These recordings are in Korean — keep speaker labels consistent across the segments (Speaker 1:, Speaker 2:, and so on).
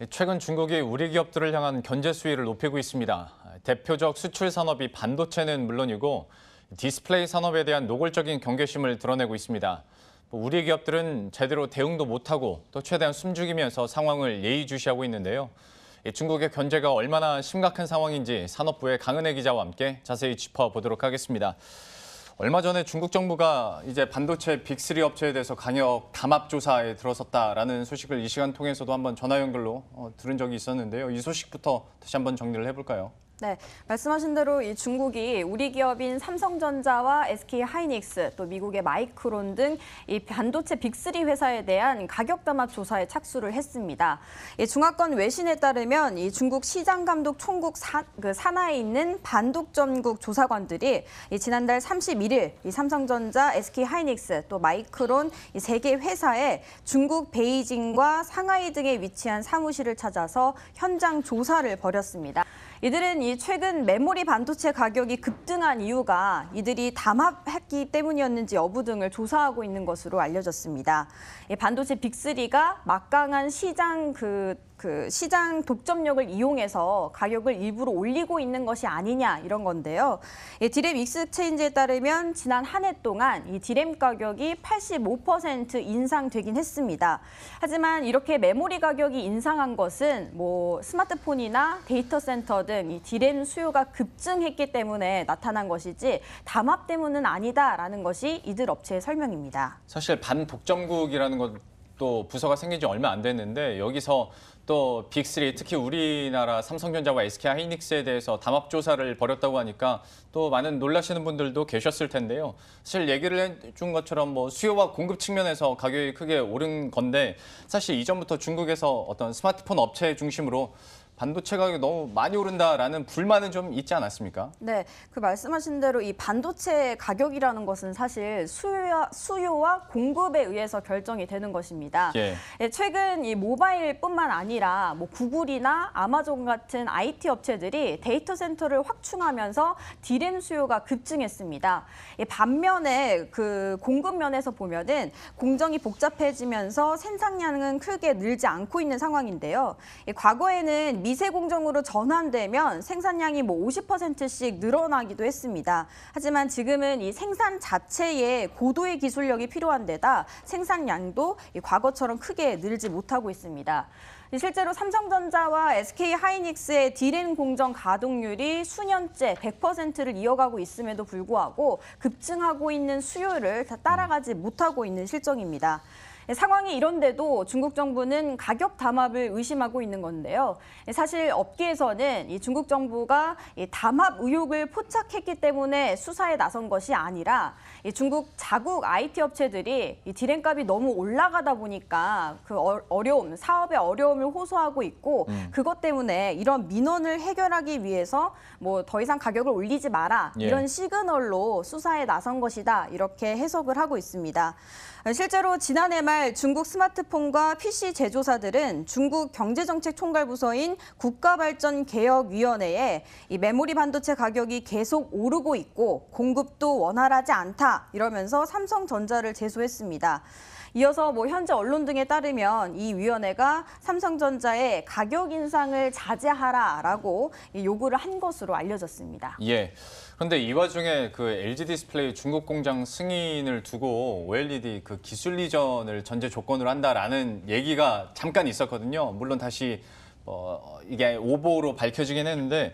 Speaker 1: 최근 중국이 우리 기업들을 향한 견제 수위를 높이고 있습니다. 대표적 수출 산업이 반도체는 물론이고 디스플레이 산업에 대한 노골적인 경계심을 드러내고 있습니다. 우리 기업들은 제대로 대응도 못하고 또 최대한 숨죽이면서 상황을 예의주시하고 있는데요. 중국의 견제가 얼마나 심각한 상황인지 산업부의 강은혜 기자와 함께 자세히 짚어보도록 하겠습니다. 얼마 전에 중국 정부가 이제 반도체 빅3 업체에 대해서 강력 담합 조사에 들어섰다라는 소식을 이 시간 통해서도 한번 전화 연결로 들은 적이 있었는데요. 이 소식부터 다시 한번 정리를 해볼까요?
Speaker 2: 네, 말씀하신 대로 이 중국이 우리 기업인 삼성전자와 SK하이닉스, 또 미국의 마이크론 등 이 반도체 빅3 회사에 대한 가격 담합 조사에 착수를 했습니다. 중화권 외신에 따르면 이 중국 시장감독 총국 산하에 있는 반독점국 조사관들이 지난달 31일 이 삼성전자, SK하이닉스, 또 마이크론 이 세 개 회사에 중국 베이징과 상하이 등에 위치한 사무실을 찾아서 현장 조사를 벌였습니다. 이들은 이 최근 메모리 반도체 가격이 급등한 이유가 이들이 담합했기 때문이었는지 여부 등을 조사하고 있는 것으로 알려졌습니다. 이 반도체 빅3가 막강한 시장 독점력을 이용해서 가격을 일부러 올리고 있는 것이 아니냐 이런 건데요. 디램 익스체인지에 따르면 지난 한 해 동안 이 디램 가격이 85% 인상되긴 했습니다. 하지만 이렇게 메모리 가격이 인상한 것은 뭐 스마트폰이나 데이터 센터 등 이 디램 수요가 급증했기 때문에 나타난 것이지 담합 때문은 아니다라는 것이 이들 업체의 설명입니다.
Speaker 1: 사실 반독점국이라는 것도 부서가 생긴 지 얼마 안 됐는데 여기서 또 빅3 특히 우리나라 삼성전자와 SK하이닉스에 대해서 담합 조사를 벌였다고 하니까 또 많은 놀라시는 분들도 계셨을 텐데요. 사실 얘기를 해준 것처럼 뭐 수요와 공급 측면에서 가격이 크게 오른 건데 사실 이전부터 중국에서 어떤 스마트폰 업체 중심으로 반도체 가격이 너무 많이 오른다라는 불만은 좀 있지 않았습니까?
Speaker 2: 네, 그 말씀하신 대로 이 반도체 가격이라는 것은 사실 수요와 공급에 의해서 결정이 되는 것입니다.
Speaker 1: 예.
Speaker 2: 최근 이 모바일뿐만 아니라 뭐 구글이나 아마존 같은 IT 업체들이 데이터 센터를 확충하면서 디램 수요가 급증했습니다. 반면에 그 공급 면에서 보면은 공정이 복잡해지면서 생산량은 크게 늘지 않고 있는 상황인데요. 과거에는 미세 공정으로 전환되면 생산량이 뭐 50%씩 늘어나기도 했습니다. 하지만 지금은 이 생산 자체에 고도의 기술력이 필요한 데다 생산량도 과거처럼 크게 늘지 못하고 있습니다. 실제로 삼성전자와 SK하이닉스의 디램 공정 가동률이 수년째 100%를 이어가고 있음에도 불구하고 급증하고 있는 수요를 다 따라가지 못하고 있는 실정입니다. 상황이 이런데도 중국 정부는 가격 담합을 의심하고 있는 건데요. 사실 업계에서는 이 중국 정부가 담합 의혹을 포착했기 때문에 수사에 나선 것이 아니라 중국 자국 IT 업체들이 이 디램값이 너무 올라가다 보니까 그 어려움, 사업의 어려움을 호소하고 있고 그것 때문에 이런 민원을 해결하기 위해서 뭐 더 이상 가격을 올리지 마라 이런 시그널로 수사에 나선 것이다 이렇게 해석을 하고 있습니다. 실제로 지난해 말 중국 스마트폰과 PC 제조사들은 중국 경제정책총괄부서인 국가발전개혁위원회에 이 메모리 반도체 가격이 계속 오르고 있고 공급도 원활하지 않다 이러면서 삼성전자를 제소했습니다. 이어서 뭐 현재 언론 등에 따르면 이 위원회가 삼성전자의 가격 인상을 자제하라라고 요구를 한 것으로 알려졌습니다.
Speaker 1: 예. 그런데 이 와중에 그 LG 디스플레이 중국 공장 승인을 두고 OLED 그 기술 이전을 전제 조건으로 한다라는 얘기가 잠깐 있었거든요. 물론 다시 이게 오보로 밝혀지긴 했는데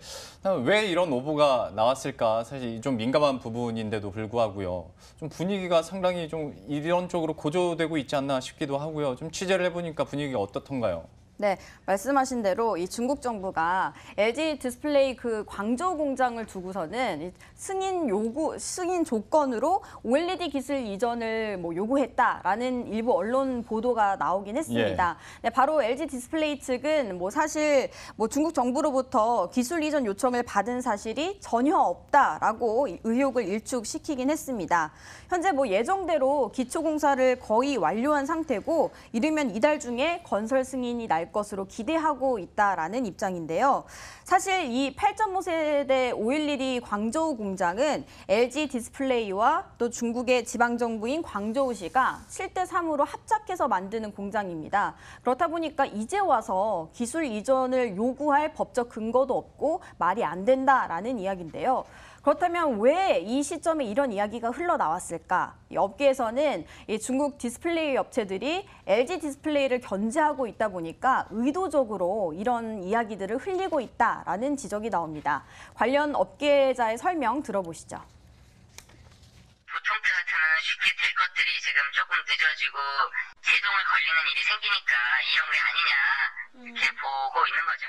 Speaker 1: 왜 이런 오보가 나왔을까 사실 좀 민감한 부분인데도 불구하고요. 좀 분위기가 상당히 좀 이런 쪽으로 고조되고 있지 않나 싶기도 하고요. 좀 취재를 해보니까 분위기가 어떻던가요?
Speaker 2: 네, 말씀하신 대로 이 중국 정부가 LG 디스플레이 그 광저우 공장을 두고서는 승인 조건으로 OLED 기술 이전을 뭐 요구했다라는 일부 언론 보도가 나오긴 했습니다. 네, 바로 LG 디스플레이 측은 뭐 사실 뭐 중국 정부로부터 기술 이전 요청을 받은 사실이 전혀 없다라고 의혹을 일축시키긴 했습니다. 현재 뭐 예정대로 기초 공사를 거의 완료한 상태고 이르면 이달 중에 건설 승인이 날 것으로 기대하고 있다라는 입장인데요. 사실 이 8.5세대 511이 광저우 공장은 LG 디스플레이와 또 중국의 지방정부인 광저우시가 7대3으로 합작해서 만드는 공장입니다. 그렇다 보니까 이제 와서 기술 이전을 요구할 법적 근거도 없고 말이 안 된다라는 이야기인데요. 그렇다면 왜 이 시점에 이런 이야기가 흘러나왔을까? 이 업계에서는 이 중국 디스플레이 업체들이 LG 디스플레이를 견제하고 있다 보니까 의도적으로 이런 이야기들을 흘리고 있다라는 지적이 나옵니다. 관련 업계자의 설명 들어보시죠.
Speaker 3: 보통 때 같으면 쉽게 될 것들이 지금 조금 늦어지고 제동을 걸리는 일이 생기니까 이런 게 아니냐 이렇게 보고 있는 거죠.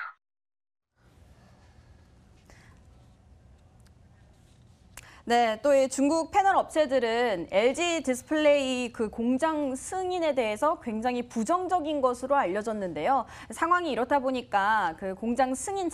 Speaker 2: 네, 또 이 중국 패널 업체들은 LG 디스플레이 그 공장 승인에 대해서 굉장히 부정적인 것으로 알려졌는데요. 상황이 이렇다 보니까 그 공장 승인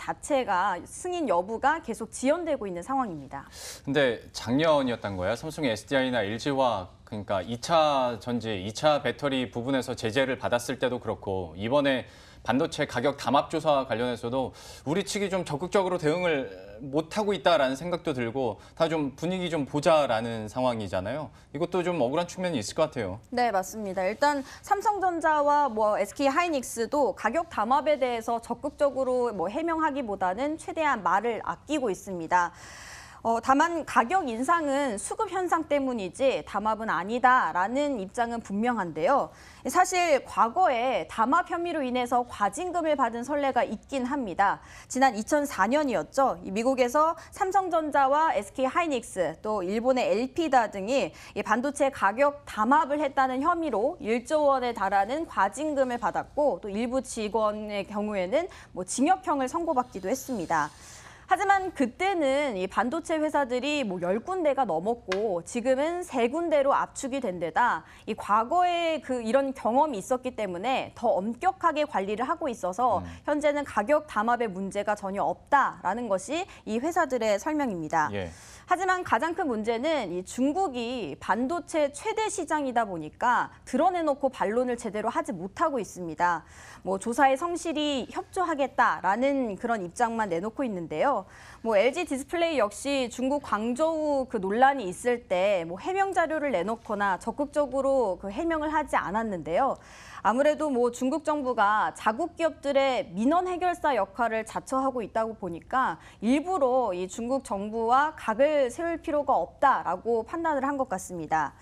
Speaker 2: 여부가 계속 지연되고 있는 상황입니다.
Speaker 1: 근데 작년이었던 거야. 삼성의 SDI나 LG와 그러니까 2차 전지, 2차 배터리 부분에서 제재를 받았을 때도 그렇고 이번에 반도체 가격 담합 조사 관련해서도 우리 측이 좀 적극적으로 대응을 못하고 있다라는 생각도 들고 다 좀 분위기 좀 보자라는 상황이잖아요. 이것도 좀 억울한 측면이 있을 것 같아요.
Speaker 2: 네, 맞습니다. 일단 삼성전자와 SK 하이닉스도 가격 담합에 대해서 적극적으로 해명하기보다는 최대한 말을 아끼고 있습니다. 다만 가격 인상은 수급 현상 때문이지 담합은 아니다라는 입장은 분명한데요. 사실 과거에 담합 혐의로 인해서 과징금을 받은 선례가 있긴 합니다. 지난 2004년이었죠. 미국에서 삼성전자와 SK 하이닉스 또 일본의 엘피다 등이 이 반도체 가격 담합을 했다는 혐의로 1조 원에 달하는 과징금을 받았고 또 일부 직원의 경우에는 징역형을 선고받기도 했습니다. 하지만 그때는 이 반도체 회사들이 10군데가 넘었고 지금은 3군데로 압축이 된 데다 이 과거에 이런 경험이 있었기 때문에 더 엄격하게 관리를 하고 있어서 현재는 가격 담합의 문제가 전혀 없다라는 것이 이 회사들의 설명입니다.
Speaker 1: 예.
Speaker 2: 하지만 가장 큰 문제는 이 중국이 반도체 최대 시장이다 보니까 드러내놓고 반론을 제대로 하지 못하고 있습니다. 조사에 성실히 협조하겠다라는 그런 입장만 내놓고 있는데요. LG 디스플레이 역시 중국 광저우 그 논란이 있을 때 해명 자료를 내놓거나 적극적으로 해명을 하지 않았는데요. 아무래도 중국 정부가 자국 기업들의 민원 해결사 역할을 자처하고 있다고 보니까 일부러 이 중국 정부와 각을 세울 필요가 없다라고 판단을 한 것 같습니다.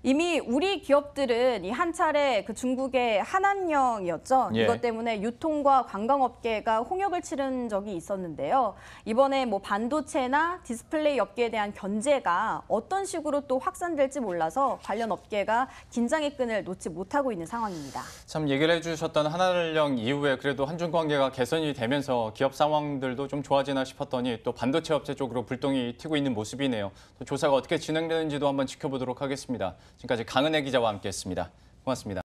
Speaker 2: 이미 우리 기업들은 이 한 차례 그 중국의 한한령이었죠.
Speaker 1: 예.
Speaker 2: 이것 때문에 유통과 관광업계가 홍역을 치른 적이 있었는데요. 이번에 반도체나 디스플레이 업계에 대한 견제가 어떤 식으로 또 확산될지 몰라서 관련 업계가 긴장의 끈을 놓지 못하고 있는 상황입니다.
Speaker 1: 참 얘기를 해주셨던 한한령 이후에 그래도 한중 관계가 개선이 되면서 기업 상황들도 좀 좋아지나 싶었더니 또 반도체 업체 쪽으로 불똥이 튀고 있는 모습이네요. 또 조사가 어떻게 진행되는지도 한번 지켜보도록 하겠습니다. 지금까지 강은혜 기자와 함께했습니다. 고맙습니다.